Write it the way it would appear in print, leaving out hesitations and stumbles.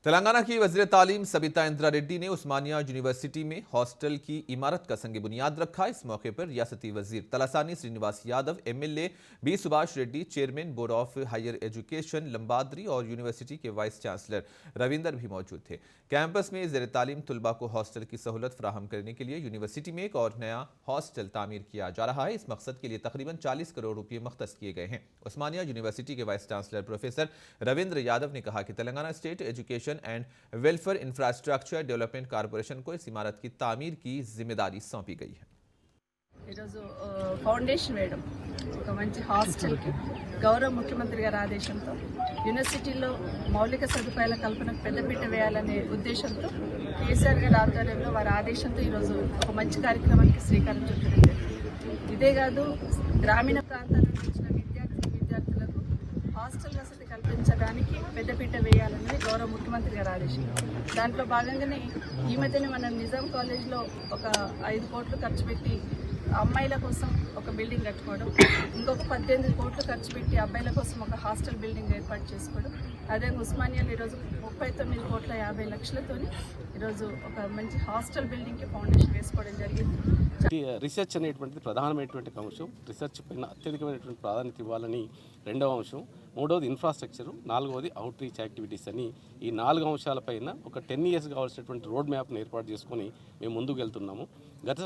तेलंगाना की वज़ीर तालीम सबिता इंदिरा रेड्डी ने उस्मानिया यूनिवर्सिटी में हॉस्टल की इमारत का संग बुनियाद रखा। इस मौके पर रियासती वज़ीर Talasani Srinivas Yadav, MLA B Subhash Reddy, chairman board of higher education Lambadri और यूनिवर्सिटी के वाइस चांसलर रविंदर भी मौजूद थे। कैंपस में ज़ेर तालीम तुलबा को हॉस्टल की सहूलत फराहम करने के लिए यूनिवर्सिटी में एक और नया हॉस्टल तामीर किया जा रहा है। इस मकसद के लिए तकरीबन 40 करोड़ रुपये मुख्तस किए गए हैं। उस्मानिया यूनिवर्सिटी के vice chancellor professor Ravindra Yadav ने कहा कि Telangana state education and welfare infrastructure development corporation को इस इमारत की तामीर की जिम्मेदारी सौंपी गई है। ఫౌండేషన్ వేయడం ఒక మంచి హాస్టల్కి గౌరవ ముఖ్యమంత్రి గారి ఆదేశంతో యూనివర్సిటీలో మౌలిక సదుపాయాల కల్పనకు పెద్దపీట వేయాలనే ఉద్దేశంతో కేసీఆర్ గారి ఆధ్వర్యంలో వారి ఆదేశంతో ఈరోజు ఒక మంచి కార్యక్రమానికి శ్రీకారం చుట్టడం. ఇదే కాదు, గ్రామీణ ప్రాంతాల నుంచి వచ్చిన విద్యార్థులకు హాస్టల్ వసతి కల్పించడానికి పెద్దపీట వేయాలనేది గౌరవ ముఖ్యమంత్రి గారి ఆదేశం. దాంట్లో భాగంగానే ఈ మధ్యనే మనం నిజాం కాలేజ్లో ఒక 5 కోట్లు ఖర్చు పెట్టి అమ్మాయిల కోసం ఒక బిల్డింగ్ కట్టుకోవడం, ఇంకొక 18 కోట్లు ఖర్చు పెట్టి అబ్బాయిల కోసం ఒక హాస్టల్ బిల్డింగ్ ఏర్పాటు చేసుకోవడం, అదే ఉస్మానియాలో ఈరోజు 39,50,00,000 ఈరోజు ఒక మంచి హాస్టల్ బిల్డింగ్కి ఫౌండేషన్ వేసుకోవడం జరిగింది. రీసెర్చ్ అనేటువంటిది ప్రధానమైనటువంటి అంశం. రీసెర్చ్ పైన అత్యధికమైనటువంటి ప్రాధాన్యత ఇవ్వాలని రెండవ అంశం. మూడవది ఇన్ఫ్రాస్ట్రక్చర్, నాలుగవది అవుట్ రీచ్ యాక్టివిటీస్ అని ఈ 4 అంశాలపైన ఒక 10 years కావాల్సినటువంటి రోడ్ మ్యాప్ను ఏర్పాటు చేసుకొని మేము ముందుకు వెళ్తున్నాము. గత